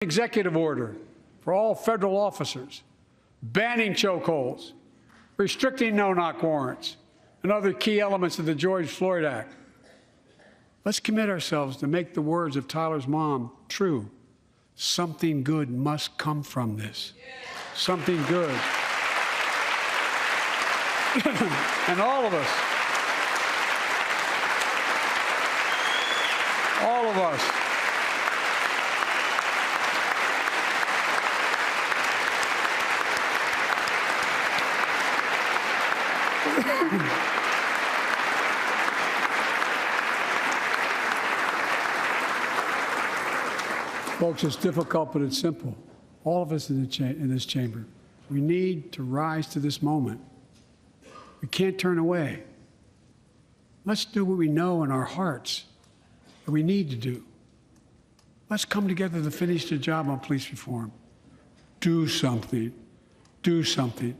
Executive order for all federal officers, banning chokeholds, restricting no-knock warrants, and other key elements of the George Floyd Act. Let's commit ourselves to make the words of Tyler's mom true. Something good must come from this. Something good. And all of us, folks, it's difficult, but it's simple. All of us in this chamber, we need to rise to this moment. We can't turn away. Let's do what we know in our hearts that we need to do. Let's come together to finish the job on police reform. Do something. Do something.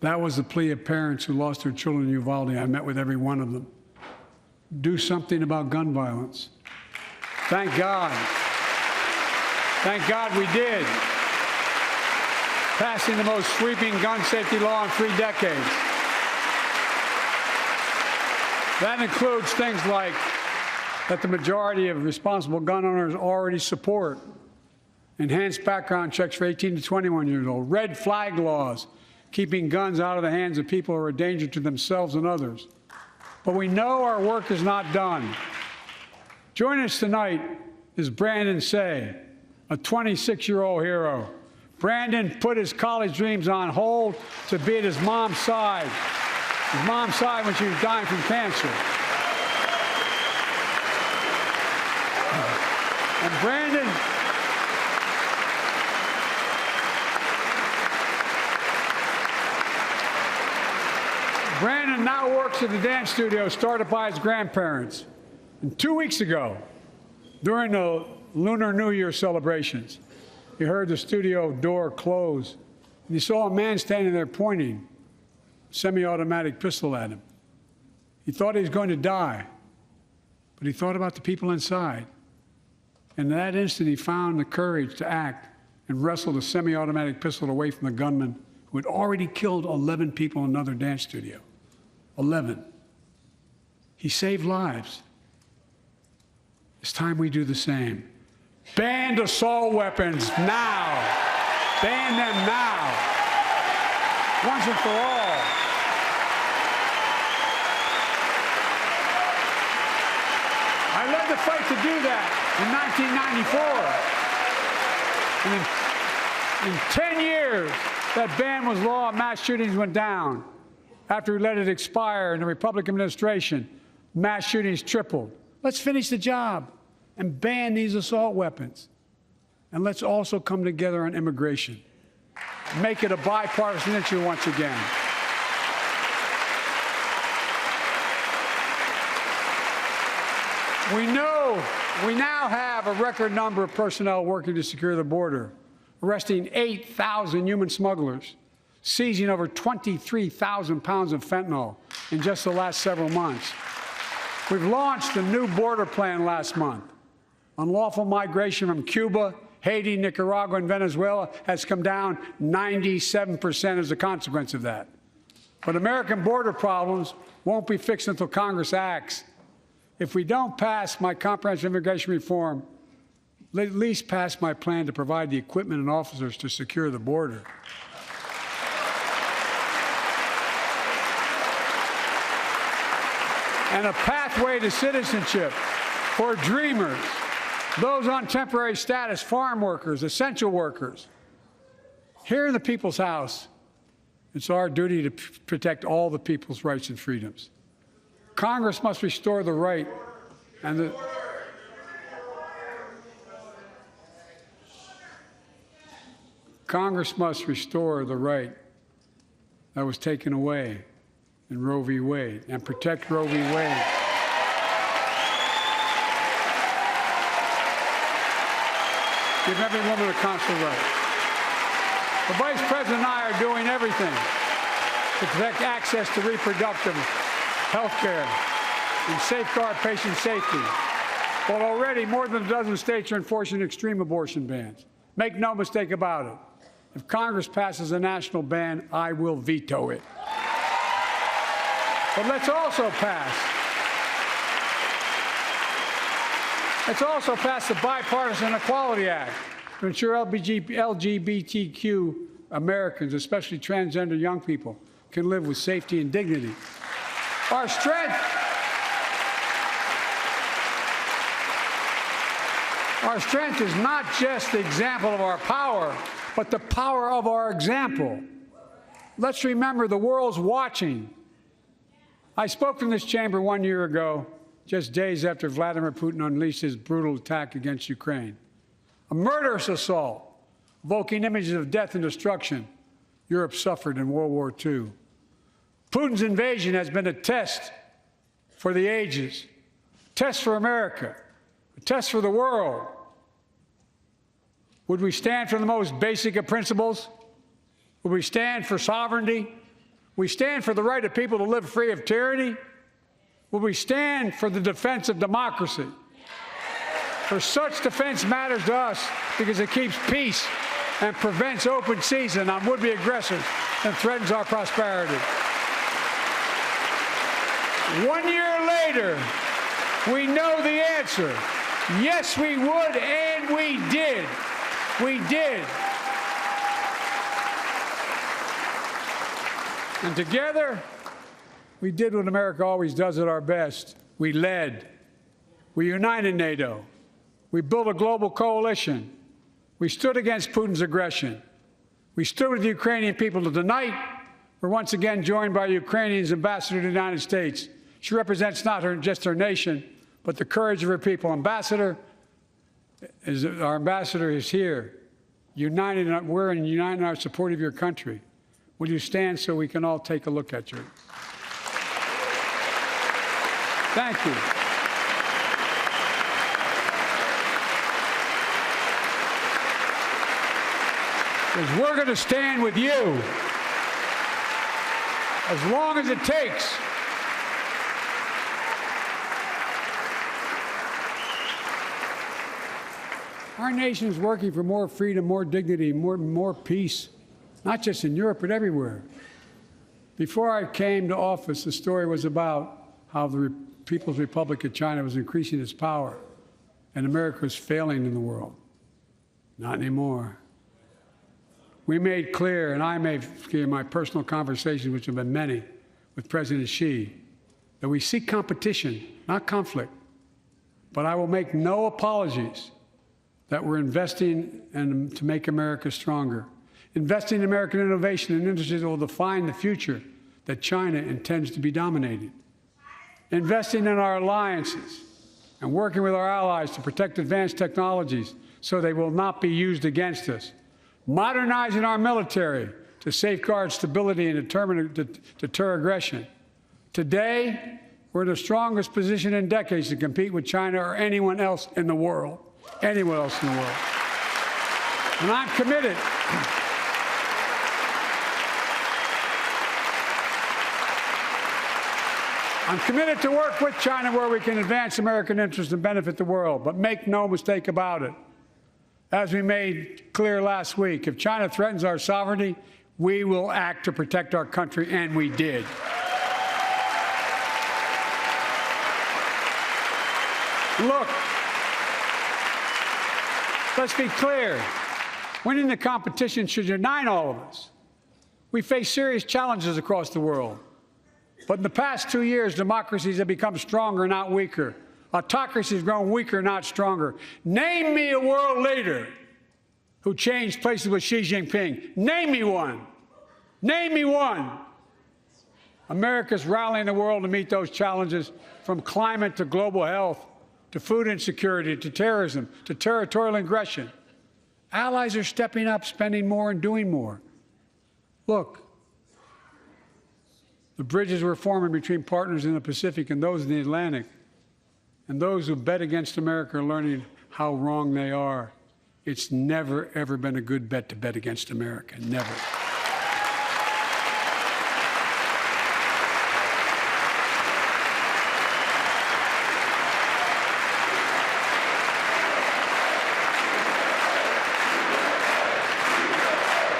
That was the plea of parents who lost their children in Uvalde. I met with every one of them. Do something about gun violence. Thank God. Thank God we did. Passing the most sweeping gun safety law in 3 decades. That includes things like that the majority of responsible gun owners already support. Enhanced background checks for 18 to 21 years old. Red flag laws, keeping guns out of the hands of people who are a danger to themselves and others. But we know our work is not done. Joining us tonight is Brandon Say, a 26-year-old hero. Brandon put his college dreams on hold to be at his mom's side. His mom's side when she was dying from cancer. And Brandon now works at the dance studio started by his grandparents. And 2 weeks ago, during the Lunar New Year celebrations, he heard the studio door close, and he saw a man standing there pointing a semi-automatic pistol at him. He thought he was going to die, but he thought about the people inside. And in that instant, he found the courage to act and wrestled a semi-automatic pistol away from the gunman who had already killed 11 people in another dance studio. 11. He saved lives. It's time we do the same. Ban assault weapons now. Ban them now. Once and for all. I led the fight to do that in 1994. And in 10 years, that ban was law, mass shootings went down. After we let it expire in the Republican administration, mass shootings tripled. Let's finish the job and ban these assault weapons. And let's also come together on immigration. Make it a bipartisan issue once again. We know we now have a record number of personnel working to secure the border, arresting 8,000 human smugglers, seizing over 23,000 pounds of fentanyl in just the last several months. We've launched a new border plan last month. Unlawful migration from Cuba, Haiti, Nicaragua, and Venezuela has come down 97% as a consequence of that. But American border problems won't be fixed until Congress acts. If we don't pass my comprehensive immigration reform, at least pass my plan to provide the equipment and officers to secure the border. And a pathway to citizenship for dreamers, those on temporary status, farm workers, essential workers. Here in the People's House, it's our duty to protect all the people's rights and freedoms. Congress must restore the right and the Congress must restore the right that was taken away in Roe v. Wade and protect Roe v. Wade. Give every woman a constitutional right. The Vice President and I are doing everything to protect access to reproductive health care and safeguard patient safety. Well, already more than a dozen states are enforcing extreme abortion bans. Make no mistake about it. If Congress passes a national ban, I will veto it. But let's also pass the Bipartisan Equality Act to ensure LGBTQ Americans, especially transgender young people, can live with safety and dignity. Our strength is not just the example of our power, but the power of our example. Let's remember the world's watching. I spoke in this chamber 1 year ago, just days after Vladimir Putin unleashed his brutal attack against Ukraine. A murderous assault, evoking images of death and destruction Europe suffered in World War II. Putin's invasion has been a test for the ages, a test for America, a test for the world. Would we stand for the most basic of principles? Would we stand for sovereignty? We stand for the right of people to live free of tyranny? Will we stand for the defense of democracy? For such defense matters to us because it keeps peace and prevents open season on would-be aggressors and threatens our prosperity. 1 year later, we know the answer. Yes, we would, and we did. We did. And together, we did what America always does at our best. We led. We united NATO. We built a global coalition. We stood against Putin's aggression. We stood with the Ukrainian people. Tonight, we're once again joined by Ukraine's ambassador to the United States. She represents not just her nation, but the courage of her people. Our ambassador is here, we're united in our support of your country. Will you stand so we can all take a look at you? Thank you. Because we're going to stand with you as long as it takes. Our nation is working for more freedom, more dignity, more peace, not just in Europe, but everywhere. Before I came to office, the story was about how the People's Republic of China was increasing its power and America was failing in the world. Not anymore. We made clear, and I made clear in my personal conversations, which have been many, with President Xi, that we seek competition, not conflict. But I will make no apologies that we're investing to make America stronger, investing in American innovation and industries that will define the future that China intends to be dominating, investing in our alliances and working with our allies to protect advanced technologies so they will not be used against us, modernizing our military to safeguard stability and deter aggression. Today, we're in the strongest position in decades to compete with China or anyone else in the world. Anyone else in the world. And I'm committed. I'm committed to work with China where we can advance American interests and benefit the world. But make no mistake about it. As we made clear last week, if China threatens our sovereignty, we will act to protect our country, and we did. Look, let's be clear. Winning the competition should unite all of us. We face serious challenges across the world. But in the past 2 years, democracies have become stronger, not weaker. Autocracies have grown weaker, not stronger. Name me a world leader who changed places with Xi Jinping. Name me one. Name me one. America's rallying the world to meet those challenges, from climate to global health, to food insecurity, to terrorism, to territorial aggression. Allies are stepping up, spending more, and doing more. Look, the bridges we're forming between partners in the Pacific and those in the Atlantic, and those who bet against America are learning how wrong they are. It's never, ever been a good bet to bet against America. Never.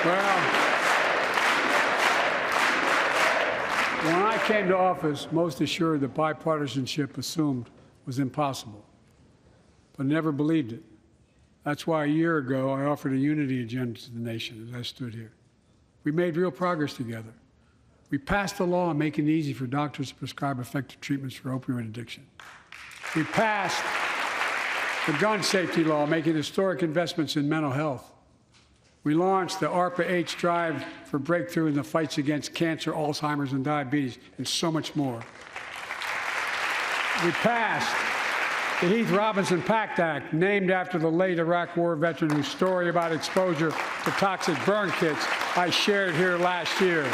Well, when I came to office, most assured that bipartisanship assumed was impossible, but never believed it. That's why a year ago I offered a unity agenda to the nation as I stood here. We made real progress together. We passed a law making it easy for doctors to prescribe effective treatments for opioid addiction. We passed the gun safety law, making historic investments in mental health. We launched the ARPA-H drive for breakthrough in the fights against cancer, Alzheimer's, and diabetes, and so much more. We passed the Heath Robinson PACT Act, named after the late Iraq War veteran whose story about exposure to toxic burn kits I shared here last year.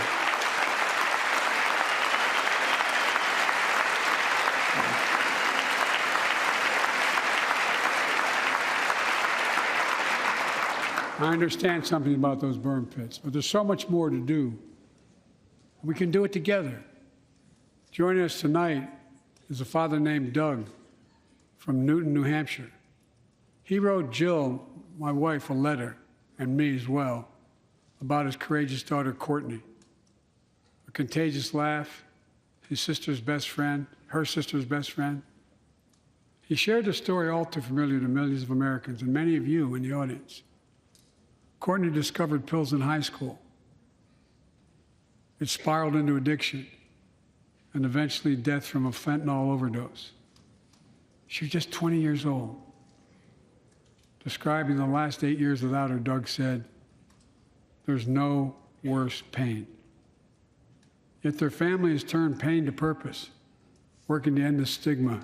I understand something about those burn pits, but there's so much more to do. We can do it together. Joining us tonight is a father named Doug from Newton, New Hampshire. He wrote Jill, my wife, a letter, and me as well, about his courageous daughter, Courtney. A contagious laugh, his sister's best friend, her sister's best friend. He shared a story all too familiar to millions of Americans and many of you in the audience. Courtney discovered pills in high school. It spiraled into addiction and eventually death from a fentanyl overdose. She was just 20 years old. Describing the last 8 years without her, Doug said, "There's no worse pain." Yet their family has turned pain to purpose, working to end the stigma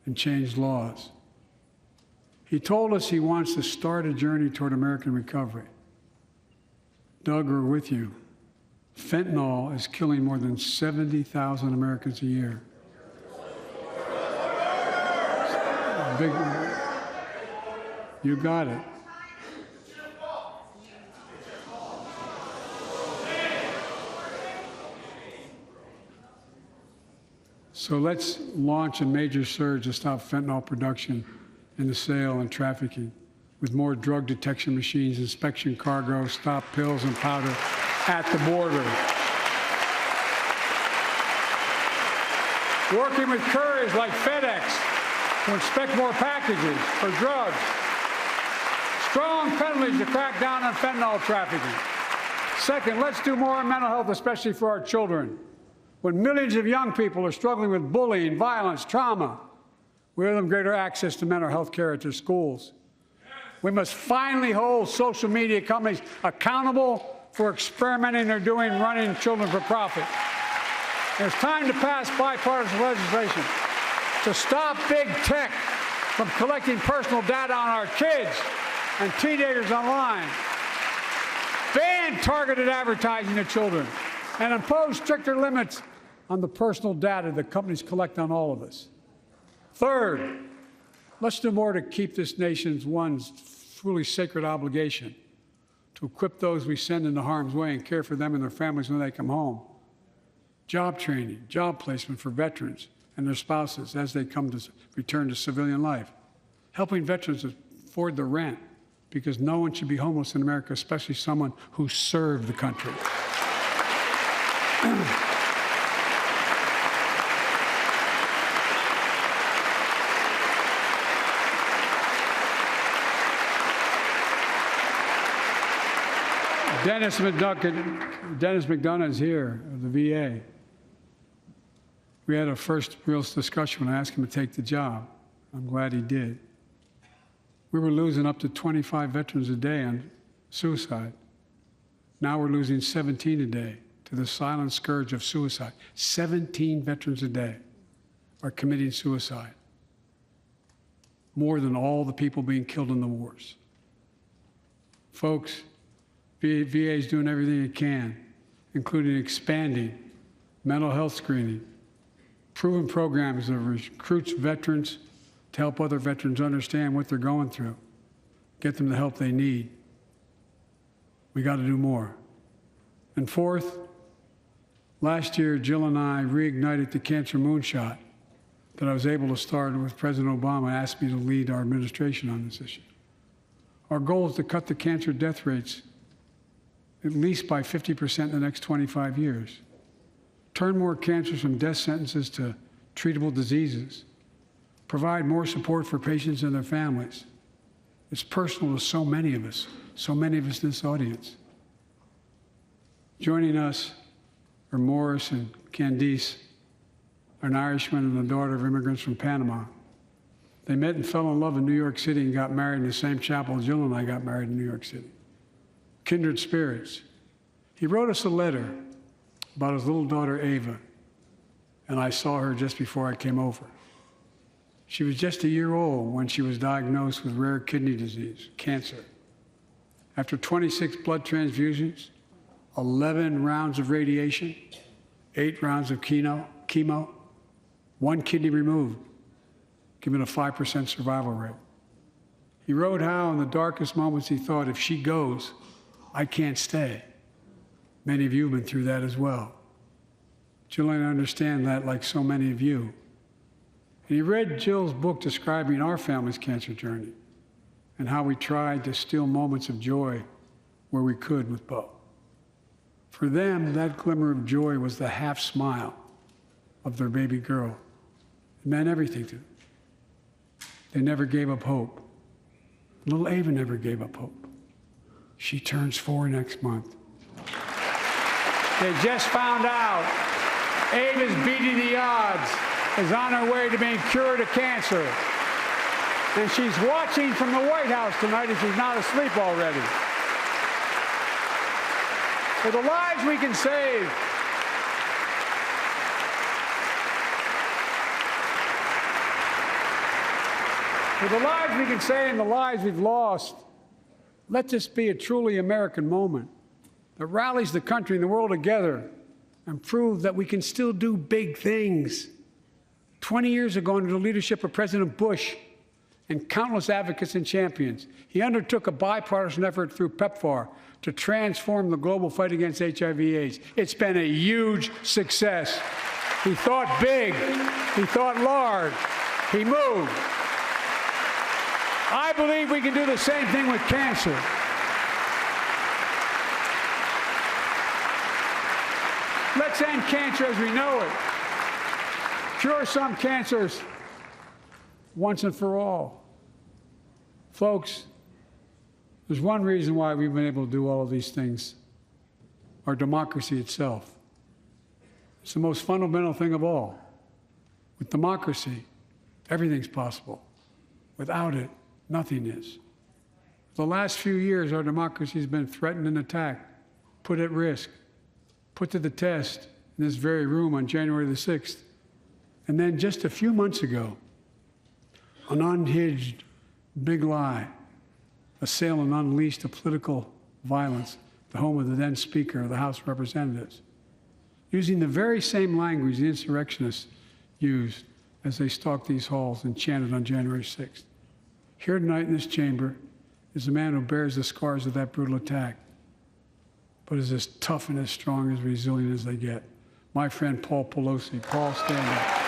and change laws. He told us he wants to start a journey toward American recovery. Doug, we're with you. Fentanyl is killing more than 70,000 Americans a year. You got it. So let's launch a major surge to stop fentanyl production and the sale and trafficking, with more drug detection machines, inspection cargo, stop pills and powder at the border. Working with couriers like FedEx to inspect more packages for drugs. Strong penalties to crack down on fentanyl trafficking. Second, let's do more on mental health, especially for our children. When millions of young people are struggling with bullying, violence, trauma, we owe them greater access to mental health care at their schools. We must finally hold social media companies accountable for experimenting they're doing running children for profit. And it's time to pass bipartisan legislation to stop big tech from collecting personal data on our kids and teenagers online. Ban targeted advertising to children and impose stricter limits on the personal data that companies collect on all of us. Third, let's do more to keep this nation's one truly sacred obligation to equip those we send into harm's way and care for them and their families when they come home. Job training, job placement for veterans and their spouses as they come to return to civilian life. Helping veterans afford the rent, because no one should be homeless in America, especially someone who served the country. Dennis McDonough is here, of the VA. We had a first real discussion when I asked him to take the job. I'm glad he did. We were losing up to 25 veterans a day on suicide. Now we're losing 17 a day to the silent scourge of suicide. 17 veterans a day are committing suicide. More than all the people being killed in the wars. Folks, VA is doing everything it can, including expanding mental health screening, proven programs that recruits veterans to help other veterans understand what they're going through, get them the help they need. We got to do more. And fourth, last year, Jill and I reignited the cancer moonshot that I was able to start with President Obama asked me to lead our administration on this issue. Our goal is to cut the cancer death rates at least by 50% in the next 25 years. Turn more cancers from death sentences to treatable diseases. Provide more support for patients and their families. It's personal to so many of us in this audience. Joining us are Morris and Candice, an Irishman and the daughter of immigrants from Panama. They met and fell in love in New York City and got married in the same chapel Jill and I got married in New York City. Kindred spirits. He wrote us a letter about his little daughter, Ava, and I saw her just before I came over. She was just a year old when she was diagnosed with rare kidney disease, cancer. After 26 blood transfusions, 11 rounds of radiation, 8 rounds of chemo, 1 kidney removed, giving a 5% survival rate. He wrote how in the darkest moments he thought, if she goes, I can't stay. Many of you have been through that as well. Jill and I understand that like so many of you. And he read Jill's book describing our family's cancer journey and how we tried to steal moments of joy where we could with Bo. For them, that glimmer of joy was the half smile of their baby girl. It meant everything to them. They never gave up hope. Little Ava never gave up hope. She turns 4 next month. They just found out Ava's beating the odds, is on her way to being cured of cancer. And she's watching from the White House tonight if she's not asleep already. For the lives we can save, and the lives we've lost, let this be a truly American moment that rallies the country and the world together and proves that we can still do big things. 20 years ago, under the leadership of President Bush and countless advocates and champions, he undertook a bipartisan effort through PEPFAR to transform the global fight against HIV/AIDS. It's been a huge success. He thought big. He thought large. He moved. I believe we can do the same thing with cancer. Let's end cancer as we know it. Cure some cancers once and for all. Folks, there's one reason why we've been able to do all of these things. Our democracy itself. It's the most fundamental thing of all. With democracy, everything's possible. Without it, nothing is. For the last few years, our democracy has been threatened and attacked, put at risk, put to the test in this very room on January the 6th. And then just a few months ago, an unhinged big lie assailed and unleashed a political violence, the home of the then Speaker of the House of Representatives, using the very same language the insurrectionists used as they stalked these halls and chanted on January 6th. Here tonight in this chamber is a man who bears the scars of that brutal attack, but is as tough and as strong, as resilient as they get. My friend Paul Pelosi. Paul, stand up.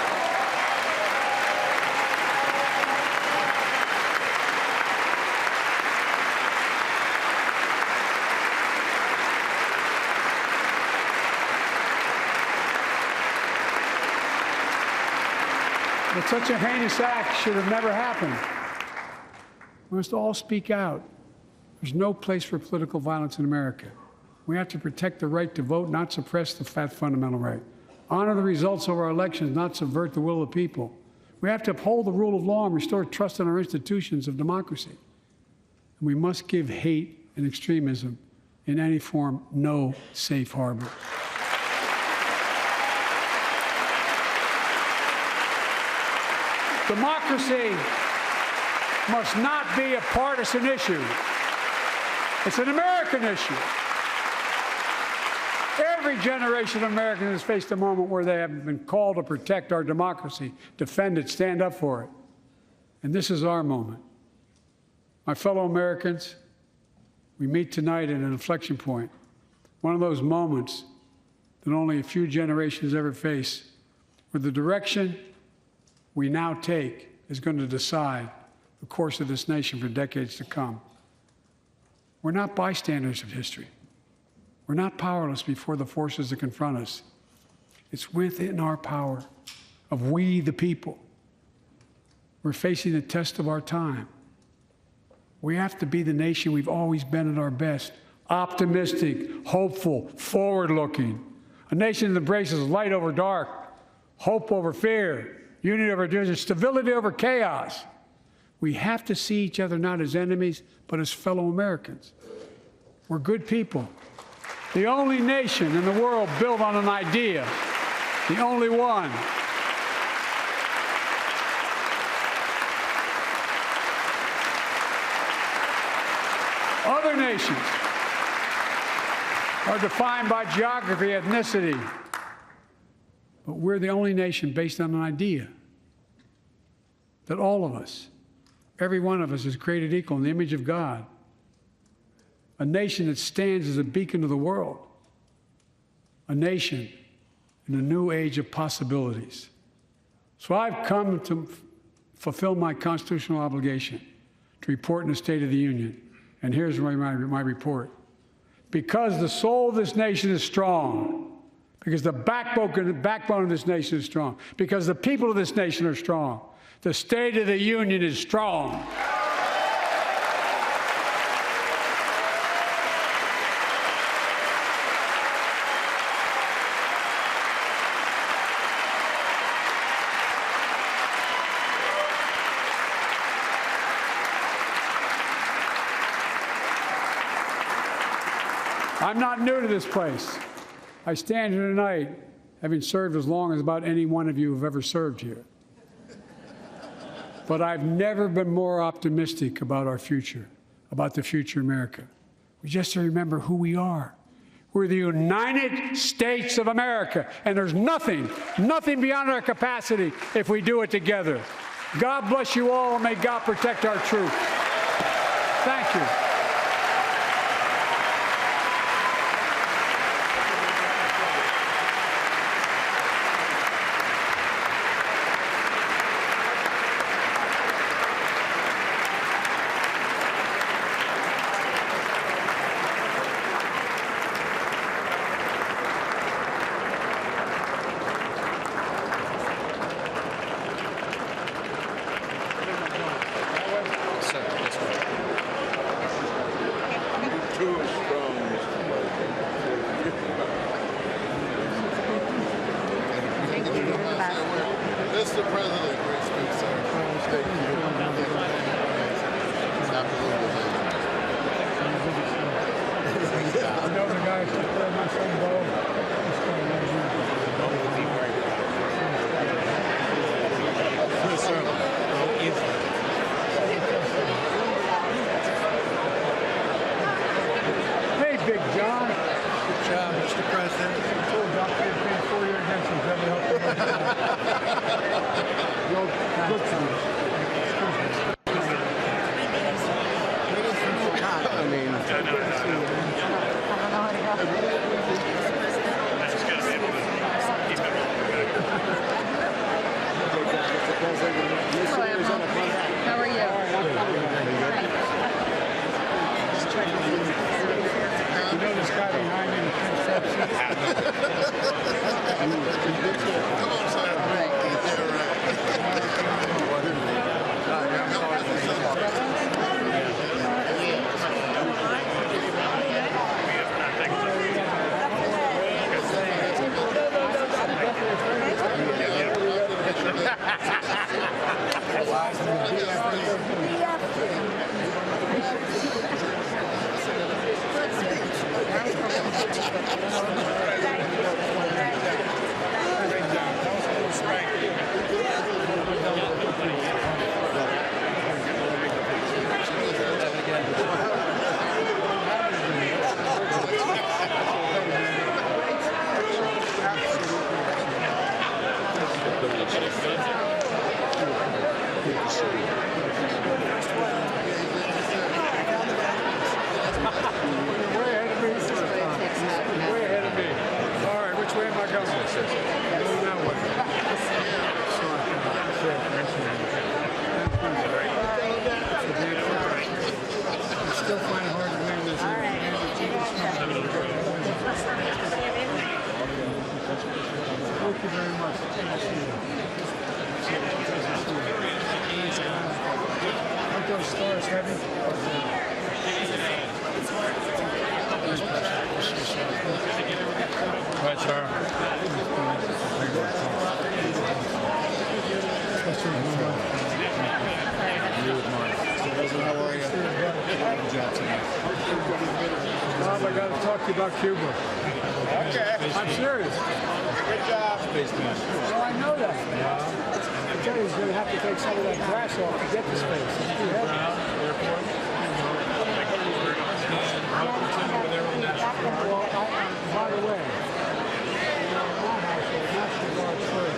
But such a heinous act should have never happened. We must all speak out. There's no place for political violence in America. We have to protect the right to vote, not suppress the fundamental right. Honor the results of our elections, not subvert the will of the people. We have to uphold the rule of law and restore trust in our institutions of democracy. And we must give hate and extremism in any form no safe harbor. Democracy must not be a partisan issue. It's an American issue. Every generation of Americans has faced a moment where they have been called to protect our democracy, defend it, stand up for it. And this is our moment. My fellow Americans, we meet tonight at an inflection point, one of those moments that only a few generations ever face, where the direction we now take is going to decide the course of this nation for decades to come. We're not bystanders of history. We're not powerless before the forces that confront us. It's within our power of we, the people. We're facing the test of our time. We have to be the nation we've always been at our best. Optimistic, hopeful, forward-looking. A nation that embraces light over dark, hope over fear, unity over division, stability over chaos. We have to see each other not as enemies, but as fellow Americans. We're good people. The only nation in the world built on an idea, the only one. Other nations are defined by geography, ethnicity, but we're the only nation based on an idea that all of us, every one of us, is created equal in the image of God. A nation that stands as a beacon to the world. A nation in a new age of possibilities. So I've come to fulfill my constitutional obligation to report in the State of the Union. And here's my report. Because the soul of this nation is strong, because the backbone of this nation is strong, because the people of this nation are strong, the State of the Union is strong. I'm not new to this place. I stand here tonight having served as long as about any one of you have ever served here. But I've never been more optimistic about our future, about the future of America. We just have to remember who we are. We're the United States of America, and there's nothing beyond our capacity if we do it together. God bless you all, and may God protect our troops. Thank you. Mr. President, great speech, sir. Thank you. I know the guys who play my son Bo. Hey, Big John. Good job, Mr. President. Told Dr. You're paying 4 year against him. Never helped him. Good times. How are you? You know this guy behind me? Come on, sir. Right, sir. How are you? Good job tonight. Bob, I got to talk to you about Cuba. Okay. I'm serious. Good job. Spaceman. Well, I know that. I tell you, he's going to have to take some of that grass off to get the space. It's too heavy. Well, by the way, my household, National Guard first.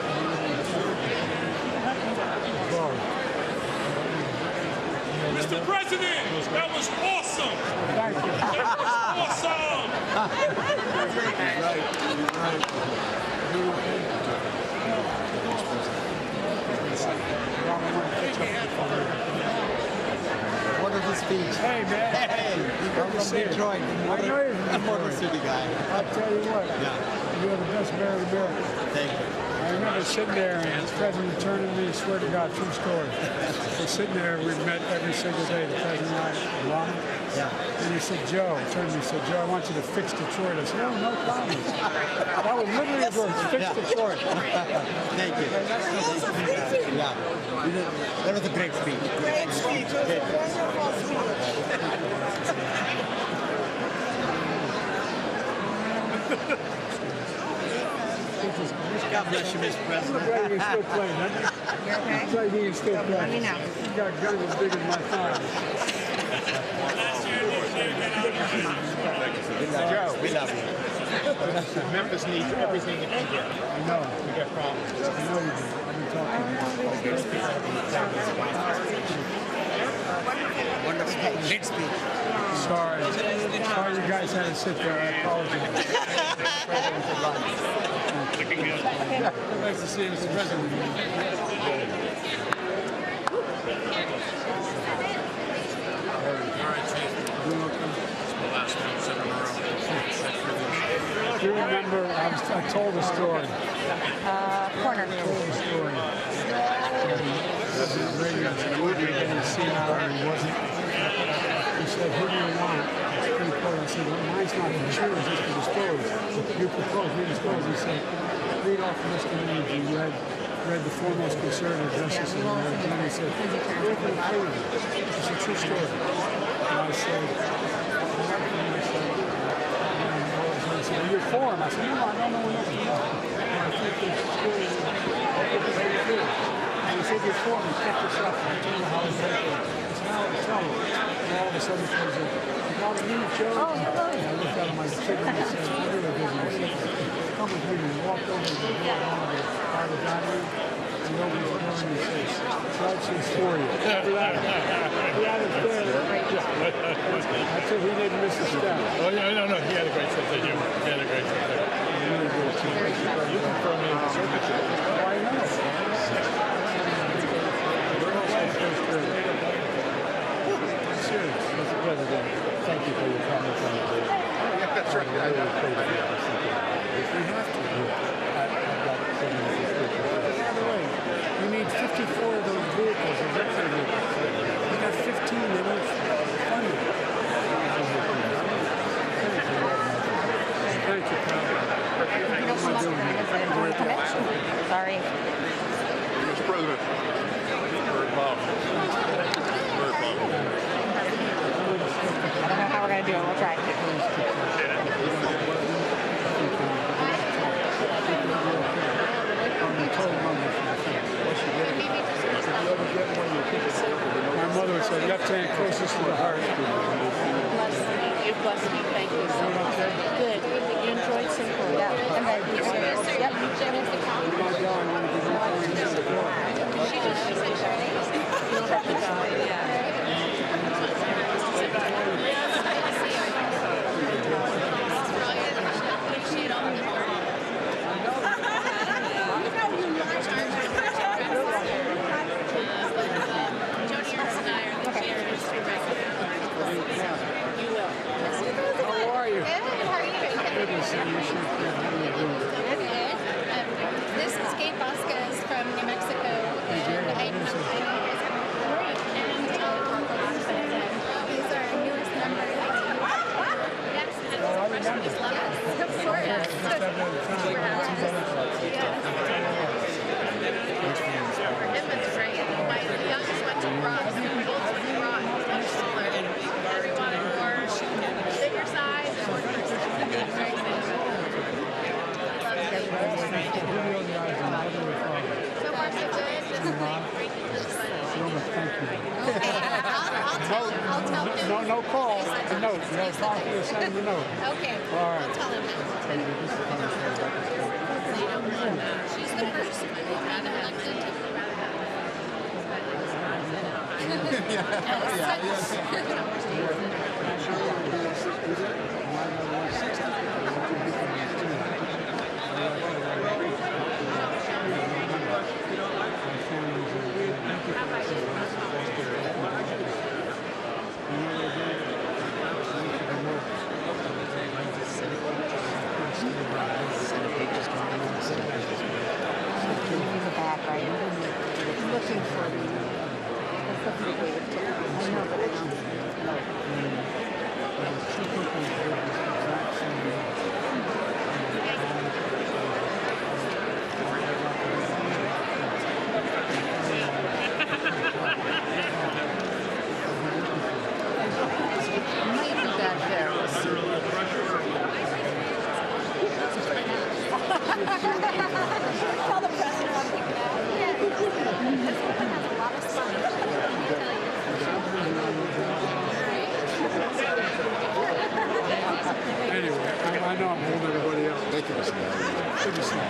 Mr. President, that was awesome! Thank you. Awesome! Wonderful speech. Hey, man. Hey, I'm from Detroit. I know you're from I'm a Motor Detroit. City guy. I'll tell you what. Yeah, You're the best mayor of America. thank you. I remember sitting there and the president turned to me, swear to God, true story. We're sitting there, we've met every single day, the president and I, Obama. Yeah. And he said, Joe, turned to me and said, Joe, I want you to fix Detroit. I said, oh, no problem. That was literally his words, fix Yeah. Detroit. Thank you. Yeah. That was a great speech. Great speech. It was a wonderful speech. God bless you, Mr. President. Look like he can still play, doesn't he? Okay. Looks like he can still play. Let me know. He's got guns as big as my thigh. Joe, we love you. Memphis needs everything it can get. I know. We got problems. I know you do. I've been talking to Wonderful. Great speech. you. Sorry. Sorry you guys had to sit there. I apologize. Nice to see you, Mr. President. Do you remember, I told a story. Corner. I told a story. President Reagan said, "We're getting senile," and he wasn't. He said, "Who do you want?" It's pretty cool. I said, "Well, mine's not to choose, it's to dispose." You propose, we dispose. He said, "Read off the list of names." He read the foremost conservative justices in the and he said, "Reta Zunze." It's a true story. And I said, "Well, you're for him." I said, "No, I don't know nothing about him. I think this story is very good." And he said, "You're for him. Check this out. I tell you how it's happening. It's how it's telling." And all of a sudden, he goes, "You got a new Joe?" And I looked out of my ticket and I said, "I'm really busy." He said, "Come with me." And he walked over to the by the battery. And he opened the door and he says, "Judge is for you." He had it there. I said he didn't miss a step. Oh, yeah, no, he had a great sense of humor. He had a great sense of humor. You can throw me in the circuit. Why not? Serious, Mr. President. Thank you for your comments on the bill. Yeah, that's right. I really appreciate it. We have to. I've got so many subscriptions. By the way, you need 54 of those vehicles, executive vehicles. You got 15, they don't fund it. Thank you, pal. You know so much about it. Sorry. Mr. President. Very powerful. Very powerful. I don't know how we're going to do it. We'll try. My mother said, left hand closest to the heart. It blessed me. Thank you so much. Good. You enjoyed Singapore? Yeah. And then you said, yep. How are you? Good to see you. How are you doing? This is Gabe Vasquez from New Mexico, and I know great. And no call. A note. You have coffee or send him a note. Okay. All right. I'll tell him that. She's the person that got elected. Looking for me. I know, but I don't know. Might be back there. We'll see. Tell the president I'll pick it out. Yeah. This one has a lot of fun. Anyway, I know I'm holding everybody up. Thank you, Mr. Mayor. Good to see you.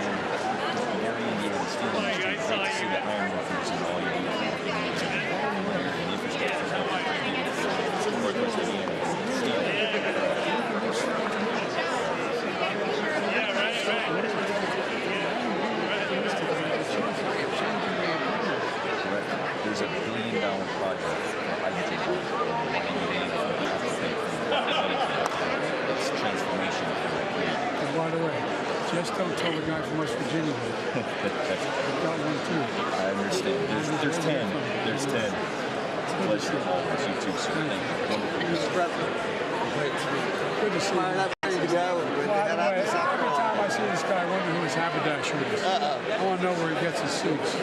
There's a $1 billion project for hydrogen. It's transformation. And by the way, just don't tell the guy from West Virginia that. I've got one too. I understand. There's 10. There's 10. It's a pleasure always. You too, sir. Thank you. Mr. President. Good to see you. Not ready to go. By the way, every time I see this guy, I wonder who his haberdasher is. I want to know where he gets his suits.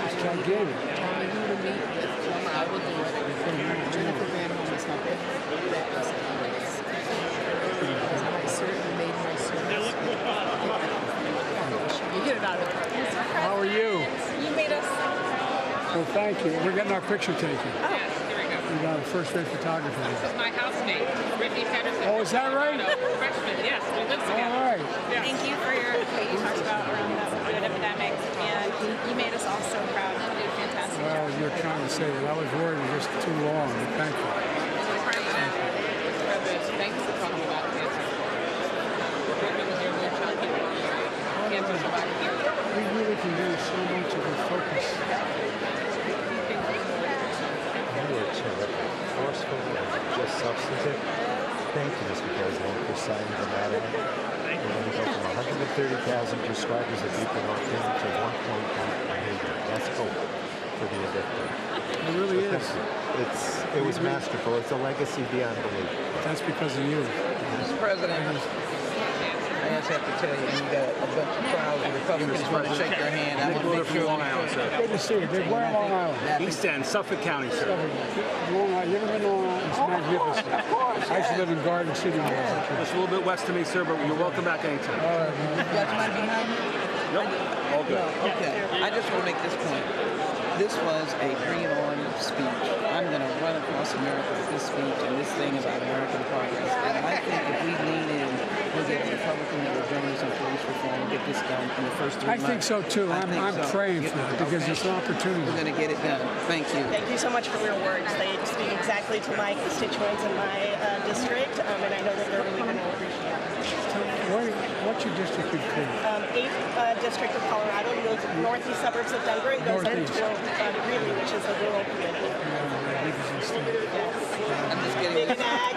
It's gigantic. You get it out of it. How are you? You made us. Well, thank you. We're getting our picture taken. Oh, there we go. We got a first-rate photographer. This is my housemate, Brittany Pedersen. Oh, is that right? Freshman, yes, we live together. All right. Yes. Thank you for what you talked about around the COVID epidemic, and you made us all so proud. You did a fantastic job. Well, you're trying to say that. I was worried it was just too long. But thank you. Thank you for talking about cancer. Brittany was your little chunky cancer survivor. We really can do so much of a focus. Forceful and just substantive. Thank you, Mr. President, for signing the matter. We're going to go from 130,000 prescribers of buprenorphine to 1.8 million. That's hope for the addicted. It really is. It was masterful. It's a legacy beyond belief. That's because of you. Mr. President, I just have to tell you, you got a bunch of crowds of Republicans want to shake your hand. I want to make sure Long Island, sir. Good to see you. Where in Long Island? East End, Suffolk County, sir. Long Island. You ever been to Long Island? It's magnificent. I used to live in Garden City. Just a little bit west of me, sir, but you're welcome back anytime. All right, man. you got your money behind you? Nope, all good. Okay, I just want to make this point. This was a Bring It On speech. I'm going to run across America with this speech and this thing about American progress. And I think if we lean in, we'll get a Republican that will join us on police reform and get this done in the first 3 months. I think so too. I'm praying for that because it's an opportunity. We're going to get it done. Thank you. Thank you so much for your words. They speak exactly to my constituents in my district, and I know that they're really going to appreciate it. What's your district include? 8th District of Colorado, it goes northeast suburbs of Denver. It goes into Greeley, which is a rural community. I'm just getting Big and ag.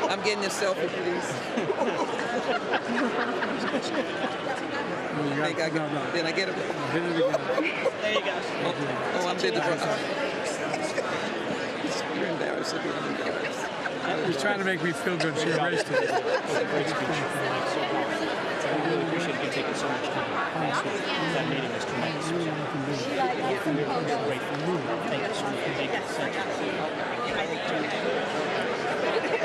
I'm getting this selfie, please. Then I get it. Hit it again. There you go. Oh, I'm bidding. You're embarrassing me. I'm embarrassed. He's trying to make me feel good. She erased it. I really appreciate you taking so much time. That meeting was tremendous. Thank you so much. Thank you.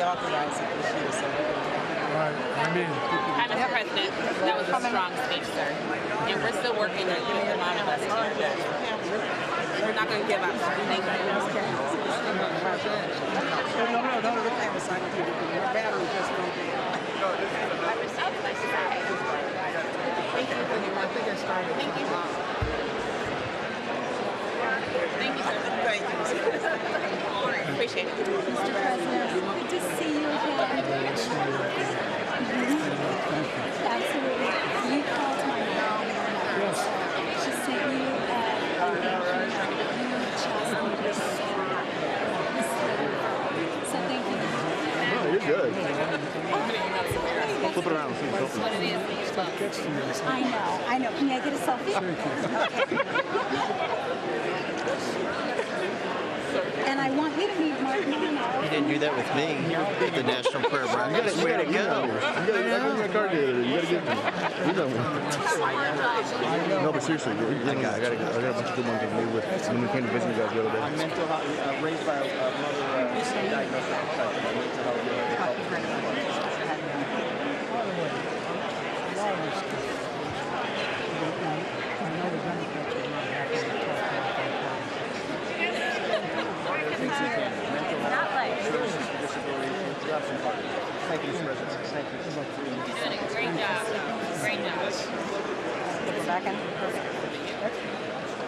reauthorized it this year, so Right. I mean, Mr. President, that was a strong speech, sir. And we're still working to get them out of that situation. We're not going to give up, sir. Thank you. No, the camera side of it. My battery just broke. Thank you. I think I started. Thank you. Thank you, sir. Thank you. Appreciate it. Mr. President, good to see you again. Absolutely. You called my mom. yes. She sent you a you just need to stop. So thank you. No, you're good. Flip it around. That's what it is. I know. Can I get a selfie? And I want you to meet Mark Mano. You didn't do that with me. The National Prayer Breakfast. Way to go. You gotta get car dealer. You gotta get me. You know me. No, but seriously, I got a bunch of good ones with me when we came to visit you guys the other day. I'm mental health, raised by a mother diagnosed with depression. Mental health. Thank you, Mr. President. Thank you. You're doing a great job. Great job.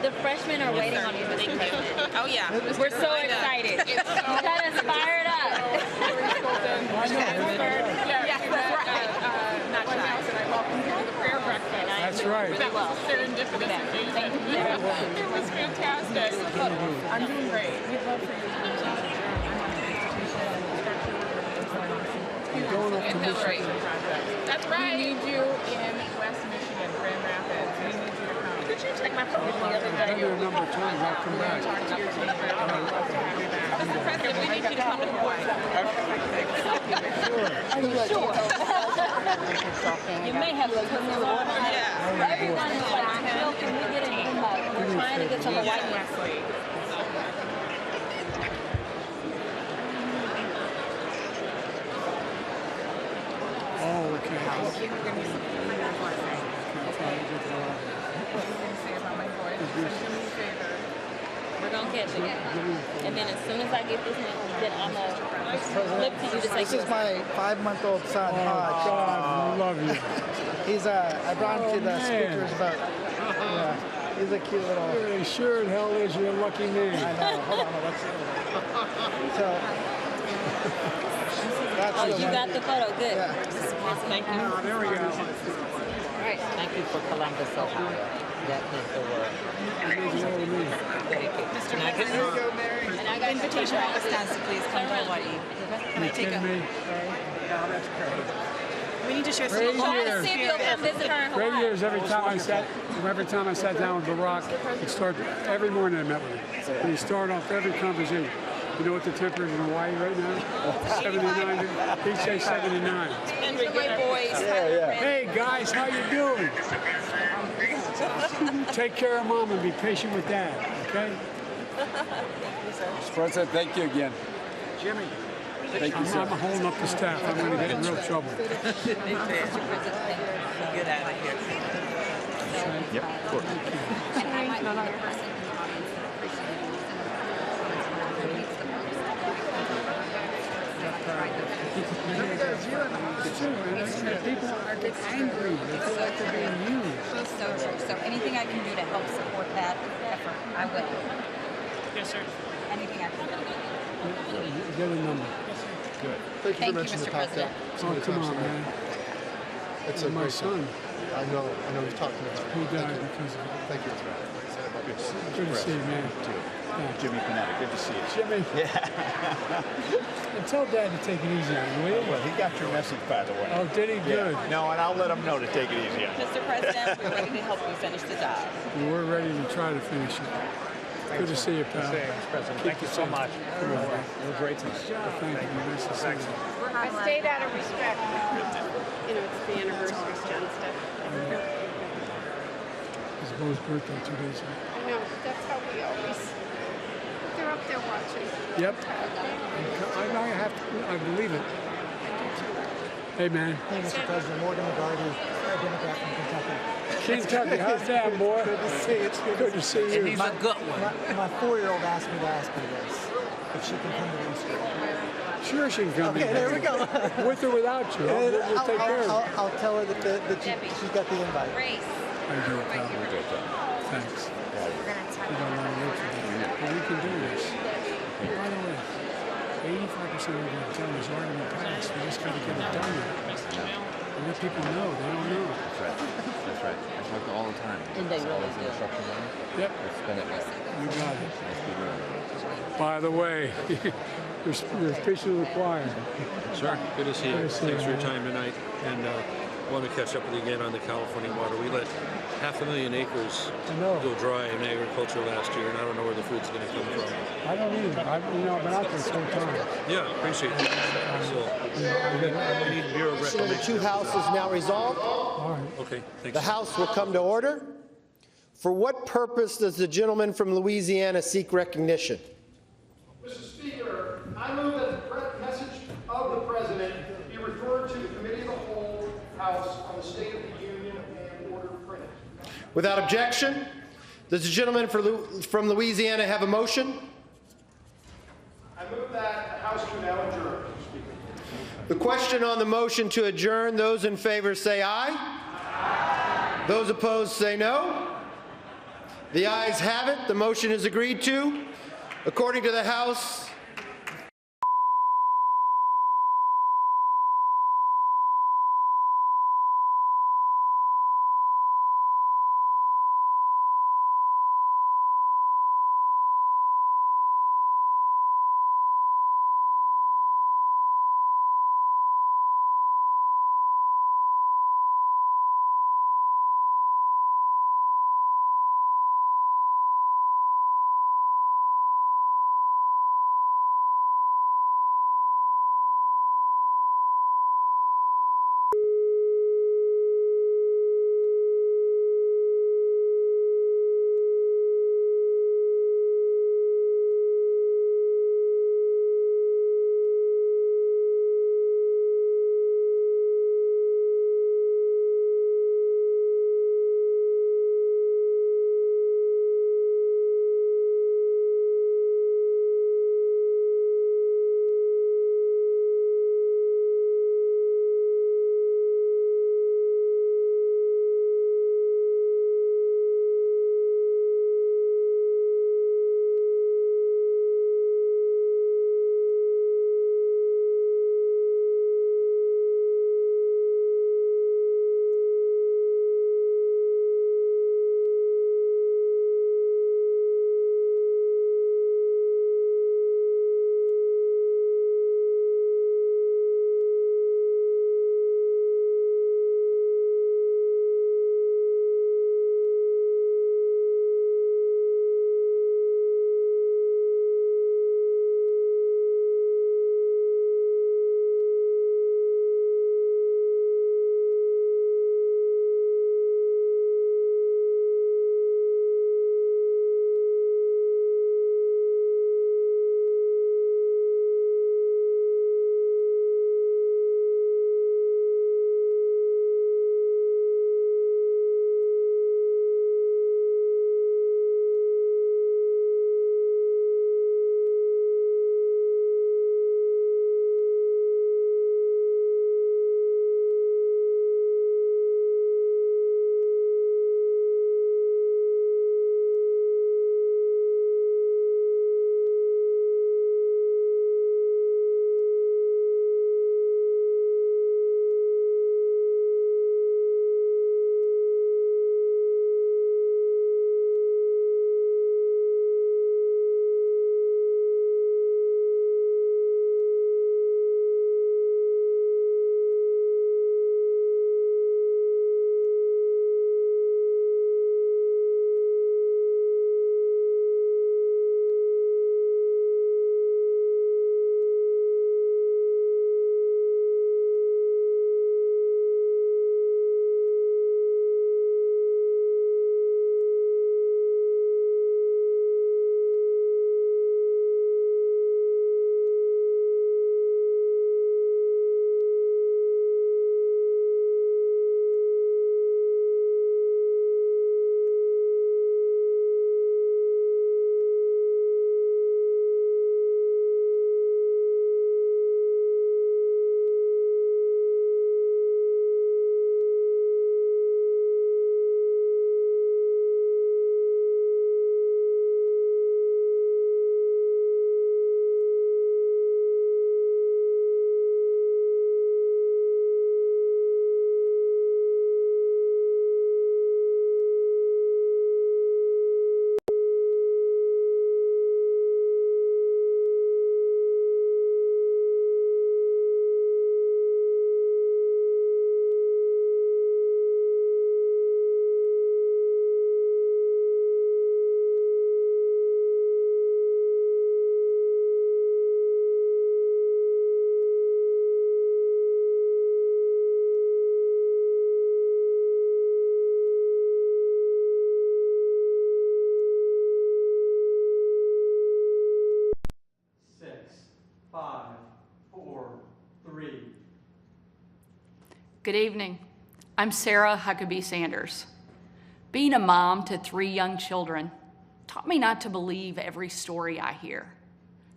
The freshmen are waiting on you, Mr. President. Oh, yeah. We're so excited. You got us fired up. That's right. That was serendipitous. It was fantastic. I'm doing great. That's right. We need you in West Michigan, Grand Rapids. We need you to come. Could you take my phone the other day? I've been a number of times. I'll come back. Talk to your team. Mr. President, we need you to come to Hawaii. Are you sure? You may have to put me on. Everyone is like, Jill, can we get an invite? We're trying to get to Hawaii. Oh, okay. We're going to catch it. And then as soon as I get this one, then I'm going to flip to you to say This is my 5-month-old son, Hodge. God, I love you. He's I brought him to the man. speakers, but yeah, he's a cute little. He sure the hell is. You're a lucky man. I know. Hold on, let's see. So that's you got the photo. Good. Yeah. Thank you. Oh, there we go. All right. Thank you for Columbus, Ohio. That meant the world. Mr. President, And I got invitation to all the staff to please come to Hawaii. Can I take a... me? No, that's great. We need to share some... Great Try to years. see if you'll come visit her in Great Hawaii. years. Every time I sat down with Barack, he'd start every morning I met with him. And he'd start off every conversation. You know what the temperature is in Hawaii right now? 79. He'd say 79. And great boys. Hey guys, how you doing? Take care of mom and be patient with dad, okay? Mr. President, thank you again. Jimmy. Thank you, I'm sir. holding up the staff. I'm going to get in real trouble. Get out of here. Yep, of course. And I might be the person. People get angry. They feel like they're being used. So true. So anything I can do to help support that effort, I will. Yes, sir. Anything I can do. Get a number. Good. Thank you, for mentioning Mr. the President. Oh, come on, man. It's My son. I know you've talked about it. He died because of it. Thank you. Good to see you, man. Jimmy Panetta, good to see you. Jimmy. And tell Dad to take it easy on you, will you? Well, he got your message, by the way. Oh, did he? Good. No, and I'll let him know to take it easy on you. Mr. President, we're ready to help you finish the job. We're ready to try to finish it. Good to see you, pal. Thank you so much. We're great to see you. Thank you. Nice to see you. I stayed out of respect. You know, it's the anniversary stuff. It's Bo's birthday 2 days ago. I know, that's how we always they're up there watching. Yep. I believe it. Hey, man. Hey, Mr. President, Morgan McGarty, a Democrat from Kentucky. Kentucky, how's that, boy? Good to see you. It's Good to see you. My gut one. My 4-year-old asked me to ask you this, if she can come to Easter. Sure she can come. Okay, there we go. With or without you. We'll take care of it. I'll tell her that she's got the invite. Thank you, pal. Thanks. We got a lot of work to do. But we can do this. By the way, 85% of the done is already been passed. We just got to get it done now. And let people know. They don't know. That's right. That's right. I talk to all the time. And they all really this do. instruction money. Yep. Let's spend it well. You got it. Let's be doing it. By the way, you're speaking to the choir. Sure. Good to see you. Good to see Thanks for you, your man. time tonight. And want to catch up with you again on the California water. We let 500,000 acres go dry in agriculture last year, and I don't know where the food's going to come from. I don't either. I've been out there this whole time. Yeah, appreciate it. So, we need Bureau of So the Reclamation. two houses now resolved. All right. Okay, thanks. The House will come to order. For what purpose does the gentleman from Louisiana seek recognition? Mr. Speaker, I move that the message of the President be referred to the Committee of the Whole House on the State of the Union and order printed. Without objection, does the gentleman from Louisiana have a motion? I move that the House do now adjourn, Mr. Speaker. The question on the motion to adjourn, those in favor say aye. Aye. Those opposed say no. The ayes have it. The motion is agreed to. According to the House, Good evening. I'm Sarah Huckabee Sanders. Being a mom to 3 young children taught me not to believe every story I hear.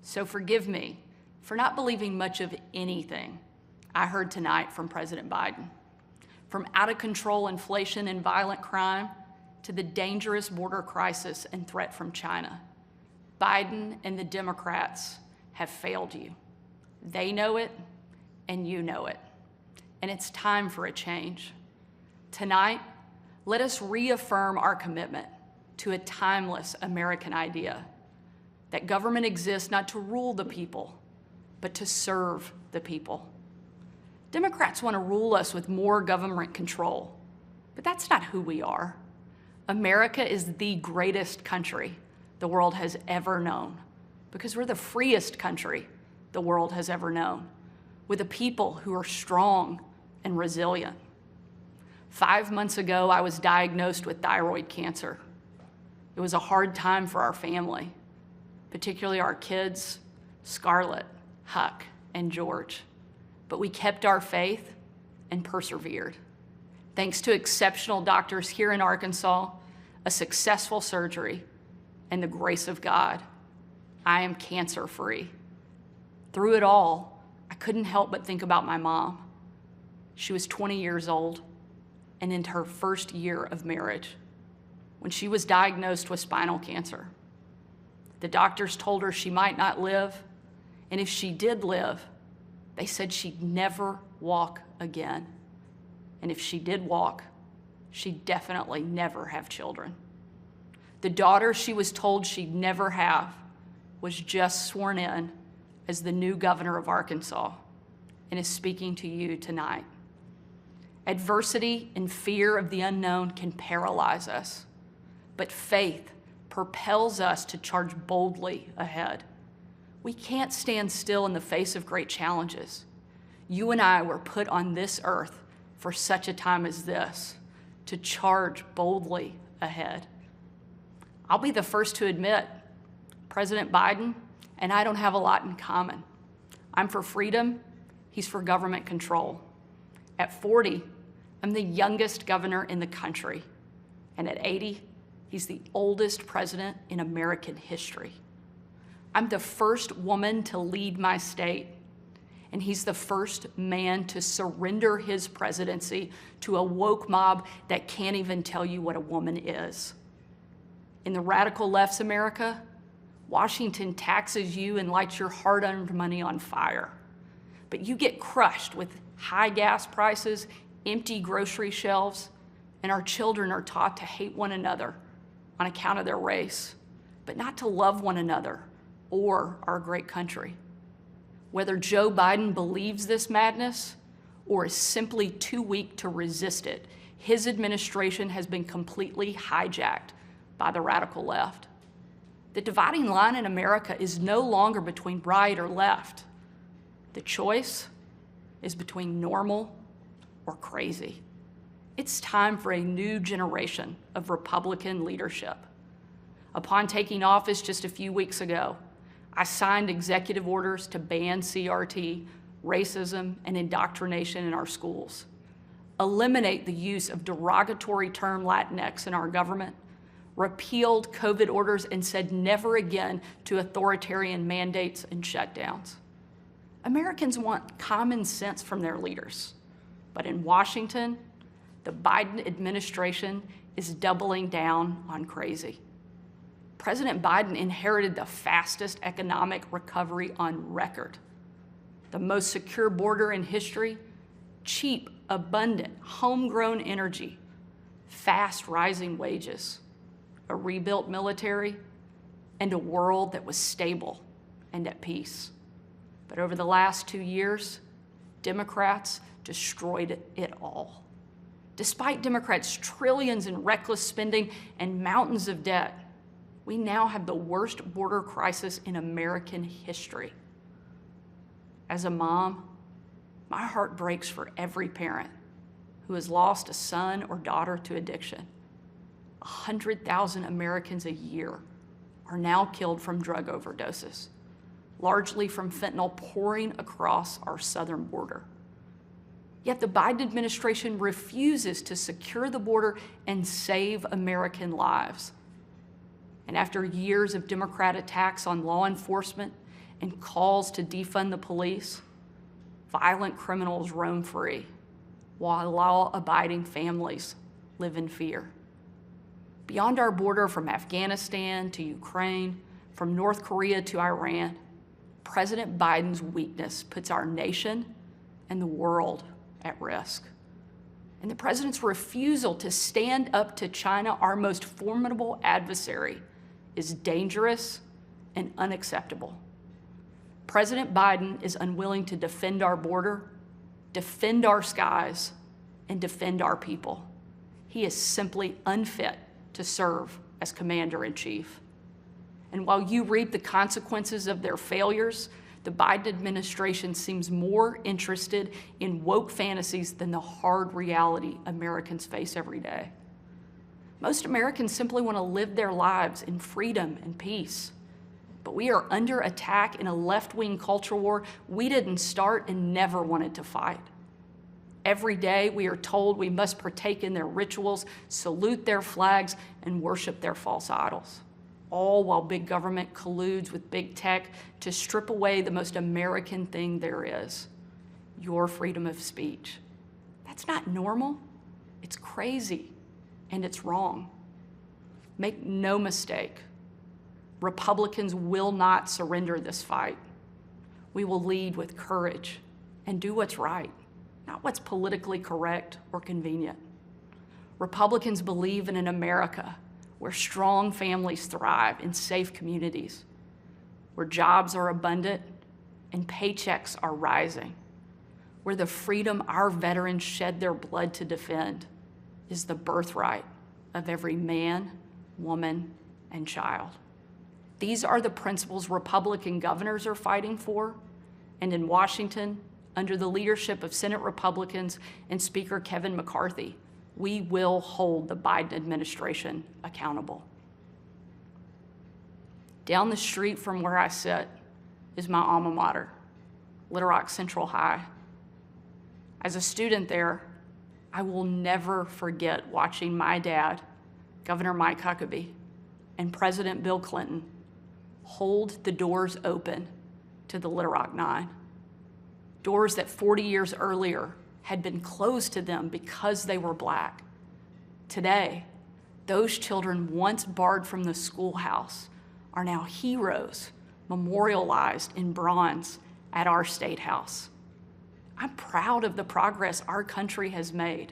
So forgive me for not believing much of anything I heard tonight from President Biden. From out-of-control inflation and violent crime to the dangerous border crisis and threat from China, Biden and the Democrats have failed you. They know it, and you know it. And it's time for a change. Tonight, let us reaffirm our commitment to a timeless American idea that government exists not to rule the people, but to serve the people. Democrats want to rule us with more government control, but that's not who we are. America is the greatest country the world has ever known because we're the freest country the world has ever known, with a people who are strong and resilient. 5 months ago, I was diagnosed with thyroid cancer. It was a hard time for our family, particularly our kids, Scarlett, Huck, and George. But we kept our faith and persevered. Thanks to exceptional doctors here in Arkansas, a successful surgery, and the grace of God, I am cancer-free. Through it all, I couldn't help but think about my mom. She was 20 years old and in her first year of marriage when she was diagnosed with spinal cancer. The doctors told her she might not live, and if she did live, they said she'd never walk again. And if she did walk, she'd definitely never have children. The daughter she was told she'd never have was just sworn in as the new governor of Arkansas and is speaking to you tonight. Adversity and fear of the unknown can paralyze us, but faith propels us to charge boldly ahead. We can't stand still in the face of great challenges. You and I were put on this earth for such a time as this, to charge boldly ahead. I'll be the first to admit, President Biden and I don't have a lot in common. I'm for freedom, he's for government control. At 40, I'm the youngest governor in the country. And at 80, he's the oldest president in American history. I'm the first woman to lead my state, and he's the first man to surrender his presidency to a woke mob that can't even tell you what a woman is. In the radical left's America, Washington taxes you and lights your hard-earned money on fire. But you get crushed with high gas prices, empty grocery shelves, and our children are taught to hate one another on account of their race, but not to love one another or our great country. Whether Joe Biden believes this madness or is simply too weak to resist it, his administration has been completely hijacked by the radical left. The dividing line in America is no longer between right or left. The choice is between normal or crazy. It's time for a new generation of Republican leadership. Upon taking office just a few weeks ago, I signed executive orders to ban CRT, racism, and indoctrination in our schools, eliminate the use of derogatory term Latinx in our government, repealed COVID orders, and said never again to authoritarian mandates and shutdowns. Americans want common sense from their leaders, but in Washington, the Biden administration is doubling down on crazy. President Biden inherited the fastest economic recovery on record, the most secure border in history, cheap, abundant, homegrown energy, fast rising wages, a rebuilt military, and a world that was stable and at peace. But over the last 2 years, Democrats destroyed it all. Despite Democrats' trillions in reckless spending and mountains of debt, we now have the worst border crisis in American history. As a mom, my heart breaks for every parent who has lost a son or daughter to addiction. 100,000 Americans a year are now killed from drug overdoses, largely from fentanyl pouring across our southern border. Yet the Biden administration refuses to secure the border and save American lives. And after years of Democrat attacks on law enforcement and calls to defund the police, violent criminals roam free, while law-abiding families live in fear. Beyond our border, from Afghanistan to Ukraine, from North Korea to Iran, President Biden's weakness puts our nation and the world at risk. And the president's refusal to stand up to China, our most formidable adversary, is dangerous and unacceptable. President Biden is unwilling to defend our border, defend our skies, and defend our people. He is simply unfit to serve as commander-in-chief. And while you reap the consequences of their failures, the Biden administration seems more interested in woke fantasies than the hard reality Americans face every day. Most Americans simply want to live their lives in freedom and peace. But we are under attack in a left-wing culture war we didn't start and never wanted to fight. Every day we are told we must partake in their rituals, salute their flags, and worship their false idols, all while big government colludes with big tech to strip away the most American thing there is, your freedom of speech. That's not normal. It's crazy, and it's wrong. Make no mistake, Republicans will not surrender this fight. We will lead with courage and do what's right, not what's politically correct or convenient. Republicans believe in an America where strong families thrive in safe communities, where jobs are abundant and paychecks are rising, where the freedom our veterans shed their blood to defend is the birthright of every man, woman, and child. These are the principles Republican governors are fighting for, and in Washington, under the leadership of Senate Republicans and Speaker Kevin McCarthy, we will hold the Biden administration accountable. Down the street from where I sit is my alma mater, Little Rock Central High. As a student there, I will never forget watching my dad, Governor Mike Huckabee, and President Bill Clinton hold the doors open to the Little Rock Nine. Doors that 40 years earlier had been closed to them because they were Black. Today, those children once barred from the schoolhouse are now heroes memorialized in bronze at our State House. I'm proud of the progress our country has made,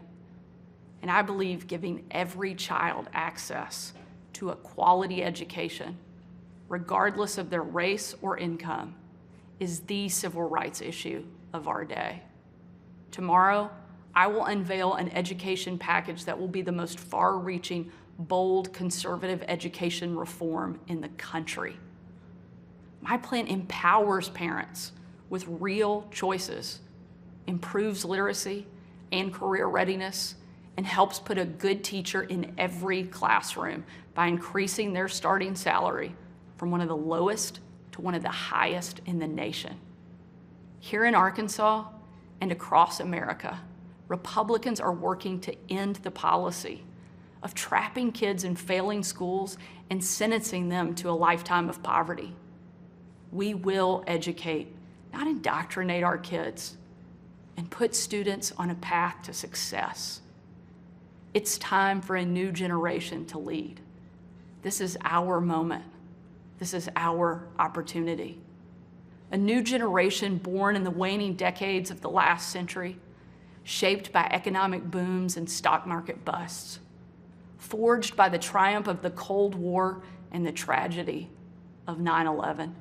and I believe giving every child access to a quality education, regardless of their race or income, is the civil rights issue of our day. Tomorrow, I will unveil an education package that will be the most far-reaching, bold, conservative education reform in the country. My plan empowers parents with real choices, improves literacy and career readiness, and helps put a good teacher in every classroom by increasing their starting salary from one of the lowest to one of the highest in the nation. Here in Arkansas and across America, Republicans are working to end the policy of trapping kids in failing schools and sentencing them to a lifetime of poverty. We will educate, not indoctrinate our kids, and put students on a path to success. It's time for a new generation to lead. This is our moment. This is our opportunity. A new generation born in the waning decades of the last century, shaped by economic booms and stock market busts, forged by the triumph of the Cold War and the tragedy of 9/11.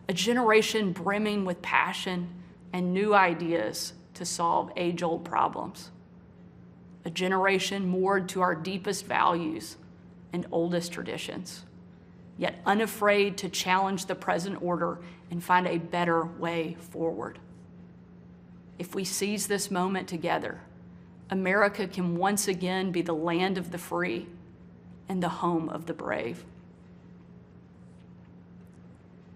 A generation brimming with passion and new ideas to solve age-old problems. A generation moored to our deepest values and oldest traditions, yet unafraid to challenge the present order and find a better way forward. If we seize this moment together, America can once again be the land of the free and the home of the brave.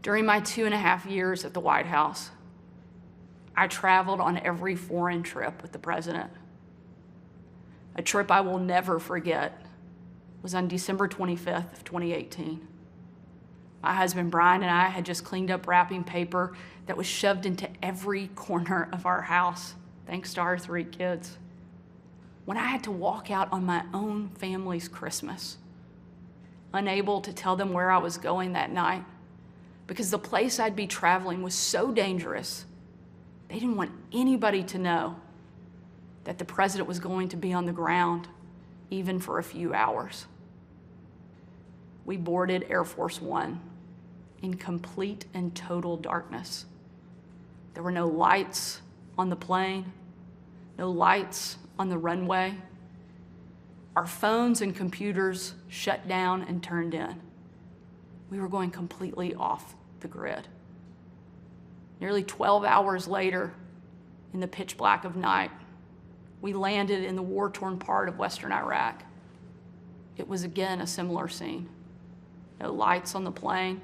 During my 2.5 years at the White House, I traveled on every foreign trip with the president. A trip I will never forget was on December 25th of 2018. My husband Brian and I had just cleaned up wrapping paper that was shoved into every corner of our house, thanks to our 3 kids. When I had to walk out on my own family's Christmas, unable to tell them where I was going that night, because the place I'd be traveling was so dangerous, they didn't want anybody to know that the president was going to be on the ground, even for a few hours. We boarded Air Force One in complete and total darkness. There were no lights on the plane, no lights on the runway. Our phones and computers shut down and turned in. We were going completely off the grid. Nearly 12 hours later, in the pitch black of night, we landed in the war-torn part of Western Iraq. It was again a similar scene. No lights on the plane,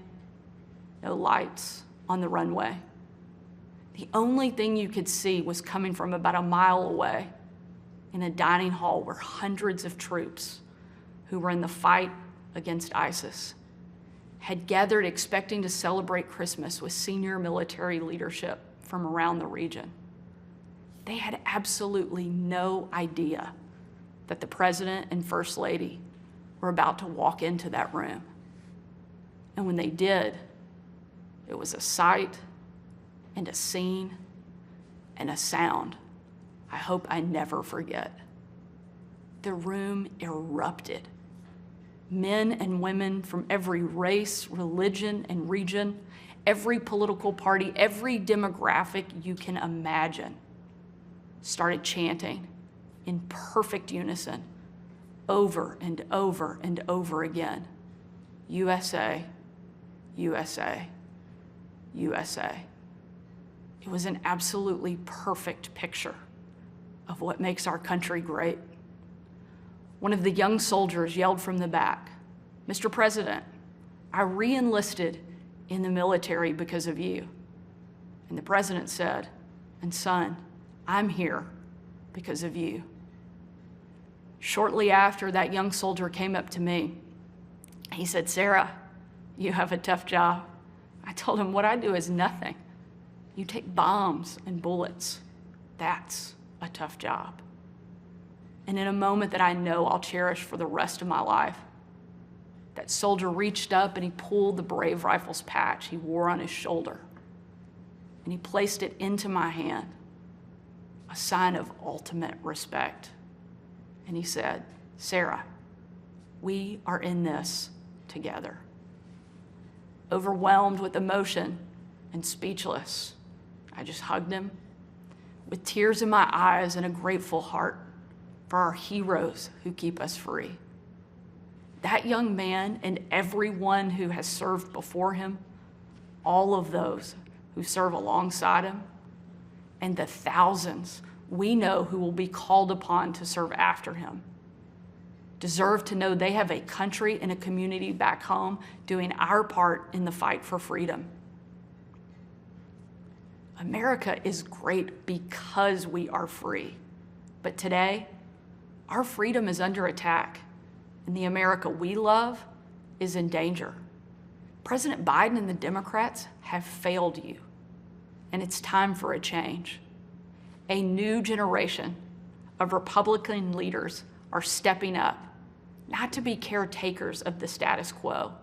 no lights on the runway. The only thing you could see was coming from about a mile away in a dining hall where hundreds of troops who were in the fight against ISIS had gathered expecting to celebrate Christmas with senior military leadership from around the region. They had absolutely no idea that the president and first lady were about to walk into that room. And when they did, it was a sight and a scene and a sound I hope I never forget. The room erupted. Men and women from every race, religion, and region, every political party, every demographic you can imagine, started chanting in perfect unison over and over and over again, USA, USA, USA. It was an absolutely perfect picture of what makes our country great. One of the young soldiers yelled from the back, "Mr. President, I re-enlisted in the military because of you." And the president said, "And son, I'm here because of you." Shortly after, that young soldier came up to me. He said, "Sarah, you have a tough job." I told him, "What I do is nothing. You take bombs and bullets. That's a tough job." And in a moment that I know I'll cherish for the rest of my life, that soldier reached up and he pulled the Brave Rifles patch he wore on his shoulder, and he placed it into my hand, a sign of ultimate respect. And he said, "Sarah, we are in this together." Overwhelmed with emotion and speechless, I just hugged him with tears in my eyes and a grateful heart for our heroes who keep us free. That young man and everyone who has served before him, all of those who serve alongside him, and the thousands we know who will be called upon to serve after him, deserve to know they have a country and a community back home doing our part in the fight for freedom. America is great because we are free. But today, our freedom is under attack, and the America we love is in danger. President Biden and the Democrats have failed you, and it's time for a change. A new generation of Republican leaders are stepping up, not to be caretakers of the status quo,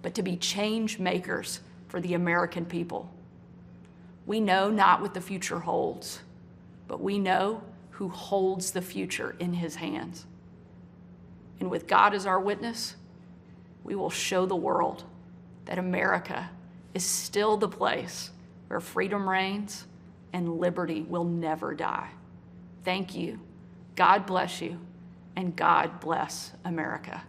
but to be change makers for the American people. We know not what the future holds, but we know who holds the future in his hands. And with God as our witness, we will show the world that America is still the place where freedom reigns and liberty will never die. Thank you. God bless you, and God bless America.